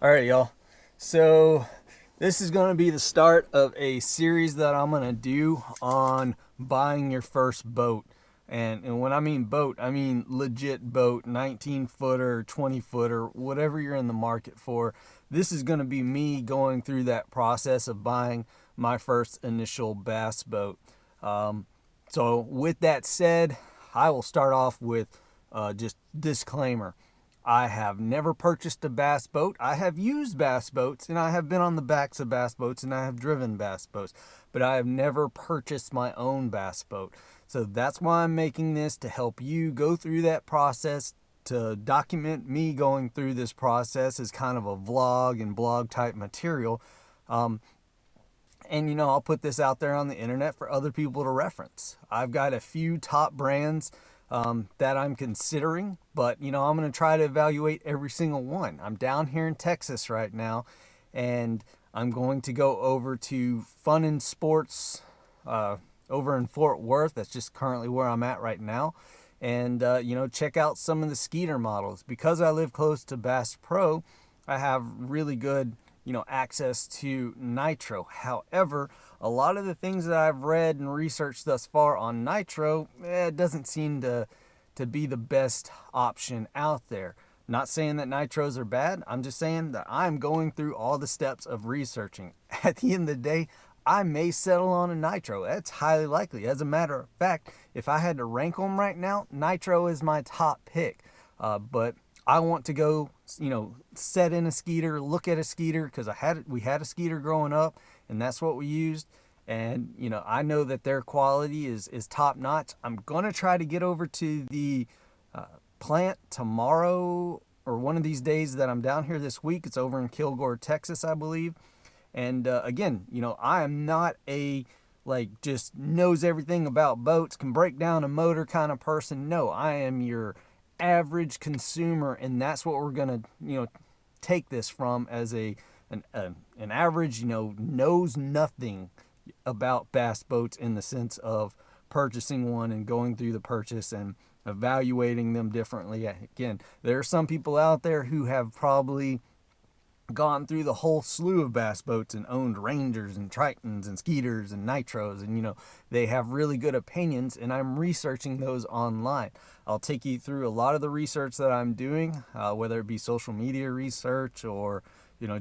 All right, y'all. So this is going to be the start of a series that I'm going to do on buying your first boat. And when I mean boat, I mean legit boat, 19 footer, 20 footer, whatever you're in the market for. This is going to be me going through that process of buying my first initial bass boat. So with that said, I will start off with just disclaimer. I have never purchased a bass boat. I have used bass boats, and I have been on the backs of bass boats, and I have driven bass boats, but I have never purchased my own bass boat. So that's why I'm making this, to help you go through that process, to document me going through this process as kind of a vlog and blog type material. And I'll put this out there on the internet for other people to reference. I've got a few top brands that I'm considering, but I'm going to try to evaluate every single one. I'm down here in Texas right now, and I'm going to go over to Fun and Sports over in Fort Worth. That's just currently where I'm at right now. And check out some of the Skeeter models. Because I live close to Bass Pro, I have really good access to Nitro. However, a lot of the things that I've read and researched thus far on Nitro, it doesn't seem to be the best option out there. Not saying that Nitros are bad. I'm just saying that I'm going through all the steps of researching. At the end of the day, I may settle on a Nitro. That's highly likely. As a matter of fact, if I had to rank them right now, Nitro is my top pick. But I want to go, set in a Skeeter, look at a Skeeter, because we had a Skeeter growing up, and that's what we used. And I know that their quality is top notch. I'm gonna try to get over to the plant tomorrow, or one of these days that I'm down here this week. It's over in Kilgore, Texas, I believe. And again, I am not a just knows everything about boats, can break down a motor kind of person. No, I am your average consumer, and that's what we're gonna take this from, as an average knows nothing about bass boats, in the sense of purchasing one and going through the purchase and evaluating them differently. Again, there are some people out there who have probably gone through the whole slew of bass boats and owned Rangers and Tritons and Skeeters and Nitros, and they have really good opinions, and I'm researching those online. I'll take you through a lot of the research that I'm doing, whether it be social media research or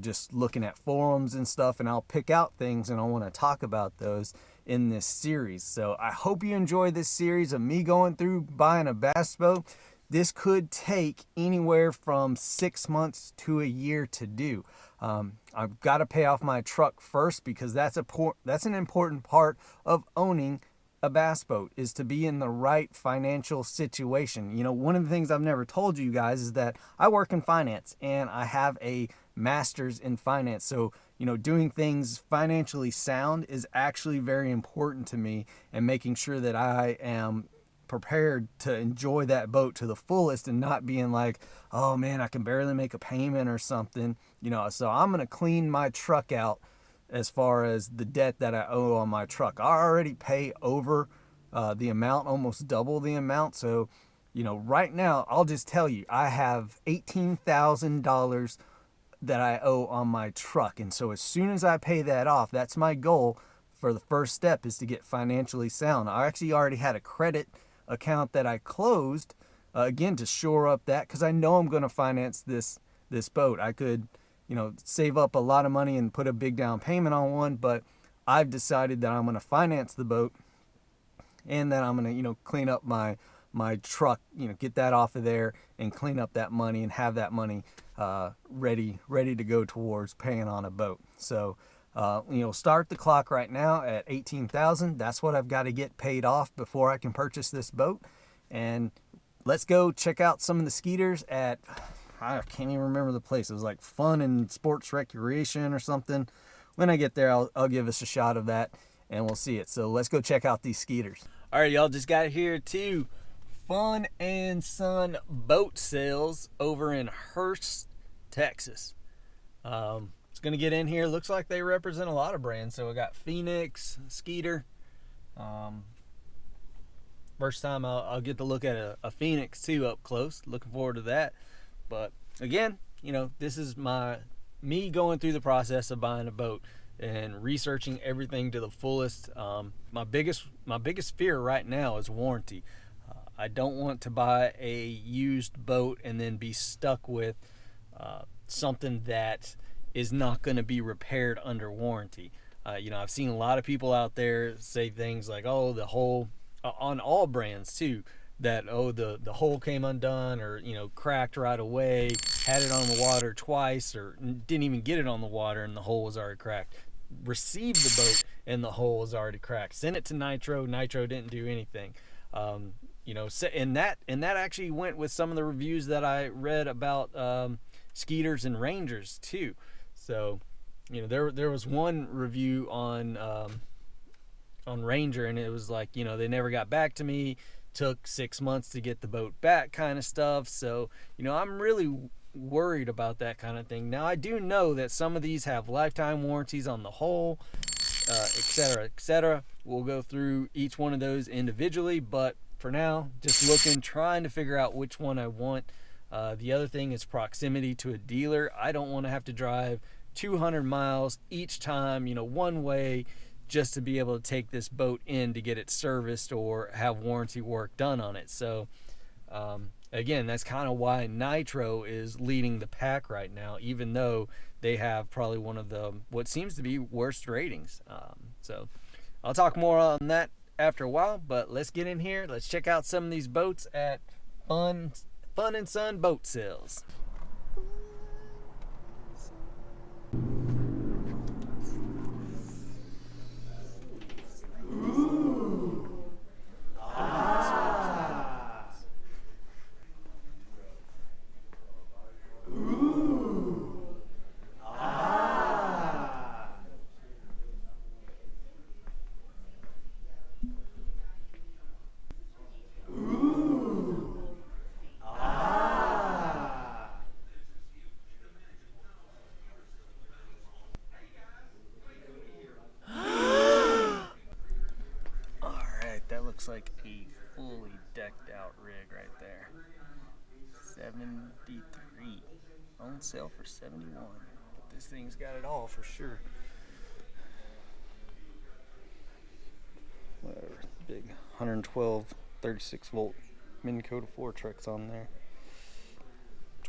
just looking at forums and stuff, and I'll pick out things, and I want to talk about those in this series. So I hope you enjoy this series of me going through buying a bass boat. This could take anywhere from 6 months to a year to do. I've got to pay off my truck first, because that's an important part of owning a bass boat, is to be in the right financial situation. One of the things I've never told you guys is that I work in finance, and I have a master's in finance. So, doing things financially sound is actually very important to me, and making sure that I am prepared to enjoy that boat to the fullest, and not being like, oh man, I can barely make a payment or something. So I'm going to clean my truck out as far as the debt that I owe on my truck. I already pay over the amount, almost double the amount. So, right now, I'll just tell you, I have $18,000 that I owe on my truck. And so as soon as I pay that off, that's my goal for the first step, is to get financially sound. I actually already had a credit account that I closed, again, to shore up that, because I know I'm going to finance this boat. I could save up a lot of money and put a big down payment on one, but I've decided that I'm going to finance the boat, and that I'm going to clean up my truck, get that off of there and clean up that money, and have that money ready to go towards paying on a boat. So start the clock right now at $18,000. That's what I've got to get paid off before I can purchase this boat. And let's go check out some of the Skeeters at, I can't even remember the place. It was like Fun and Sports Recreation or something. When I get there, I'll give us a shot of that, and we'll see it. So let's go check out these Skeeters. All right, y'all, just got here to Fun and Sun Boat Sales over in Hurst, Texas. It's gonna get in here. Looks like they represent a lot of brands. So we got Phoenix, Skeeter, first time I'll get to look at a Phoenix too up close. Looking forward to that. But again, you know, this is me going through the process of buying a boat and researching everything to the fullest. My biggest fear right now is warranty. I don't want to buy a used boat and then be stuck with something that is not going to be repaired under warranty. You know, I've seen a lot of people out there say things like, oh, the hole, on all brands too, that, oh, the hole came undone, or, you know, cracked right away, had it on the water twice, or didn't even get it on the water and the hole was already cracked. Received the boat and the hole was already cracked. Sent it to Nitro didn't do anything. You know, and that actually went with some of the reviews that I read about Skeeters and Rangers too. So, you know, there was one review on Ranger, and it was like, you know, they never got back to me, took 6 months to get the boat back, kind of stuff. So, you know, I'm really worried about that kind of thing. Now, I do know that some of these have lifetime warranties on the hull, etc., etc. We'll go through each one of those individually, but for now, just looking, trying to figure out which one I want. The other thing is proximity to a dealer. I don't want to have to drive 200 miles each time, you know, one way, just to be able to take this boat in to get it serviced or have warranty work done on it. So again, that's kind of why Nitro is leading the pack right now, even though they have probably one of the what seems to be worst ratings. So I'll talk more on that after a while, but let's get in here. Let's check out some of these boats at Fun and Sun Boat Sales. Looks like a fully decked out rig right there. 73 on sale for 71, but this thing's got it all for sure. Whatever, big 112 36 volt Minn Kota 4 trucks on there.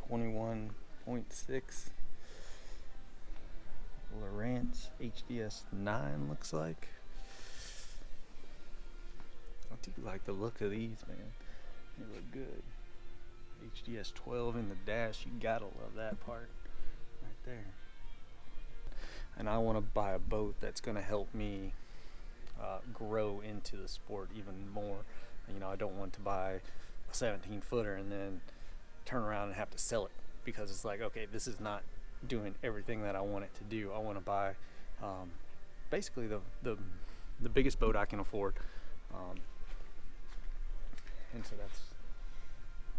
21.6 Lowrance HDS 9 looks like. I do like the look of these, man. They look good. HDS 12 in the dash, you gotta love that part right there. And I want to buy a boat that's going to help me grow into the sport even more. You know, I don't want to buy a 17 footer and then turn around and have to sell it because it's like, okay, this is not doing everything that I want it to do. I want to buy basically the biggest boat I can afford. And so that's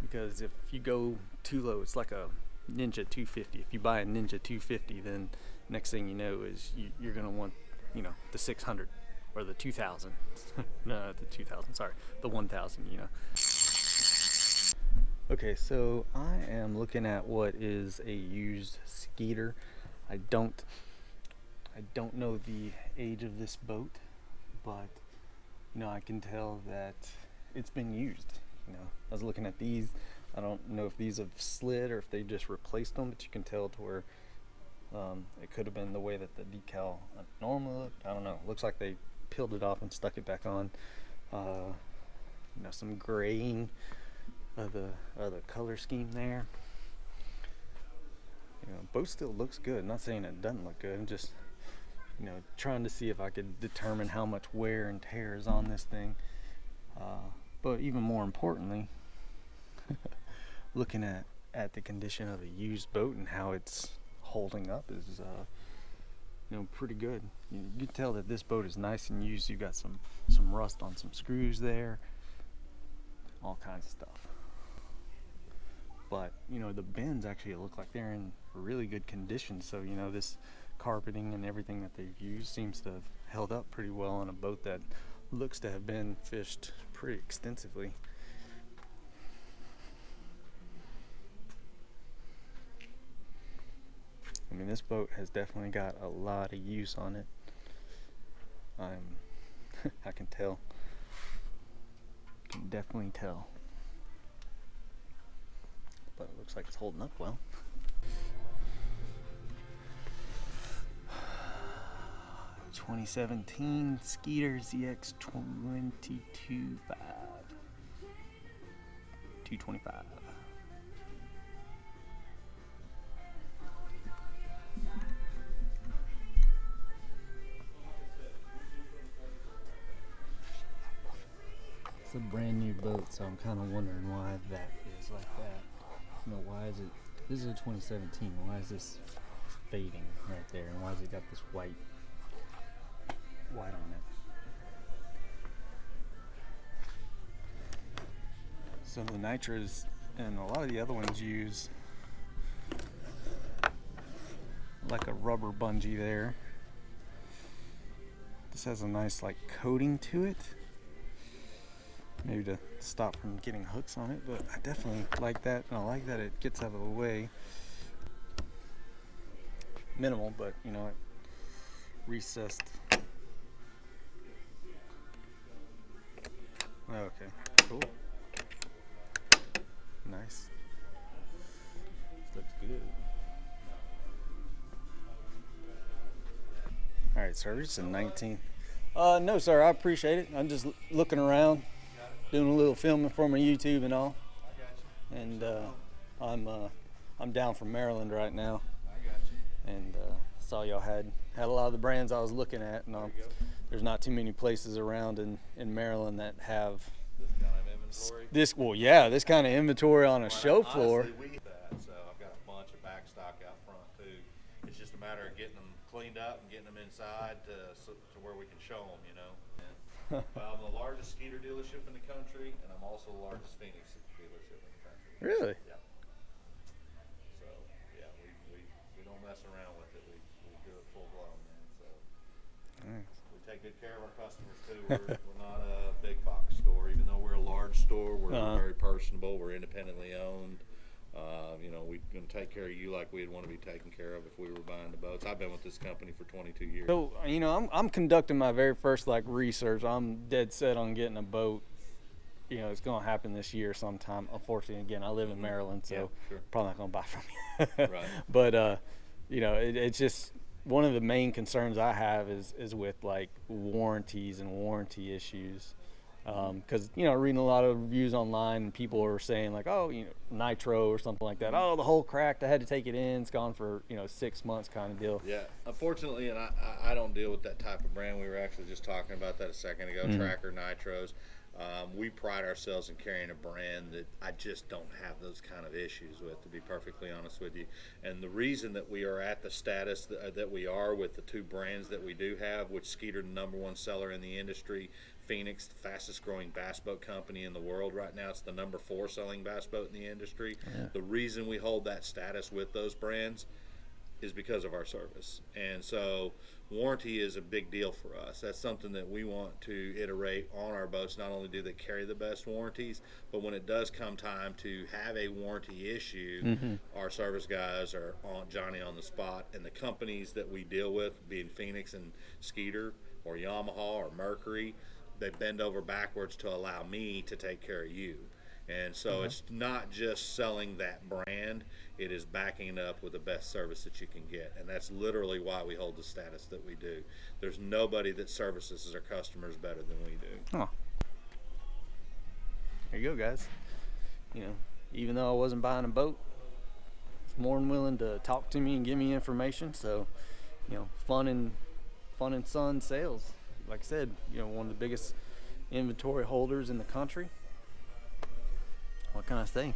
because if you go too low, it's like a Ninja 250. If you buy a Ninja 250, then next thing you know is you're going to want, you know, the 600 or the 2000. No, the 2000, sorry, the 1000, you know. Okay, so I am looking at what is a used Skeeter. I don't know the age of this boat, but you know, I can tell that it's been used. You know, I was looking at these. I don't know if these have slid or if they just replaced them, but you can tell to where it could have been the way that the decal normally looked. I don't know. It looks like they peeled it off and stuck it back on. You know, some graying of the color scheme there. You know, boat still looks good. I'm not saying it doesn't look good. I'm just, you know, trying to see if I could determine how much wear and tear is on this thing. But even more importantly, looking at the condition of a used boat and how it's holding up is you know, pretty good. You can tell that this boat is nice and used. You got some rust on some screws there, all kinds of stuff. But you know, the bends actually look like they're in really good condition. So you know, this carpeting and everything that they've used seems to have held up pretty well on a boat that looks to have been fished pretty extensively. I mean, this boat has definitely got a lot of use on it. I can tell. Can definitely tell. But it looks like it's holding up well. (2017) Skeeter Zx225 225. It's a brand new boat, so I'm kind of wondering why that is like that. You know, why is it? This is a 2017. Why is this fading right there? And why has it got this white on it? So the nitros and a lot of the other ones use like a rubber bungee there. This has a nice like coating to it, maybe to stop from getting hooks on it, but I definitely like that, and I like that it gets out of the way. Minimal, but you know, it recessed. Okay, cool. Nice. This looks good. Alright, sir, it's a 19. No, sir, I appreciate it. I'm just looking around, doing a little filming for my YouTube and all. And I'm down from Maryland right now. And saw y'all had a lot of the brands I was looking at, and there's not too many places around in Maryland that have this kind of inventory on a show floor. Honestly, we that, so I've got a bunch of back stock out front too. It's just a matter of getting them cleaned up and getting them inside to where we can show them, you know. I'm the largest Skeeter dealership in the country, and I'm also the largest Phoenix dealership in the country. Really? Yeah. So yeah, we don't mess around with it. We do it full blown, man. So Nice. we take good care of our customers too. We're not a big box store, even though we're a large store. We're very personable. We're independently owned. You know, we're going to take care of you like we'd want to be taken care of if we were buying the boats. I've been with this company for 22 years. So, you know, I'm conducting my very first like research. I'm dead set on getting a boat. You know, it's going to happen this year sometime. Unfortunately, again, I live in Maryland, so Yeah, sure. probably not going to buy from you. Right. But, you know, it's just one of the main concerns I have is with like warranties and warranty issues. Because, you know, reading a lot of reviews online, and people are saying like, oh, you know, nitro or something like that. Oh, the hull cracked. I had to take it in. It's gone for, you know, 6 months kind of deal. Yeah, unfortunately, and I don't deal with that type of brand. We were actually just talking about that a second ago, Tracker Nitros. We pride ourselves in carrying a brand that I just don't have those kind of issues with, to be perfectly honest with you. And the reason that we are at the status that we are with the two brands that we do have, which Skeeter, the #1 seller in the industry, Phoenix, the fastest growing bass boat company in the world right now. It's the #4 selling bass boat in the industry. Yeah. The reason we hold that status with those brands is because of our service. And so warranty is a big deal for us. That's something that we want to iterate on our boats. Not only do they carry the best warranties, but when it does come time to have a warranty issue, our service guys are on Johnny on the spot. And the companies that we deal with, being Phoenix and Skeeter or Yamaha or Mercury, they bend over backwards to allow me to take care of you. And so it's not just selling that brand, it is backing it up with the best service that you can get. And that's literally why we hold the status that we do. There's nobody that services our customers better than we do. Oh. There you go, guys. You know, even though I wasn't buying a boat, it's more than willing to talk to me and give me information. So, you know, fun and Son sales. Like I said, you know, one of the biggest inventory holders in the country. What can I say?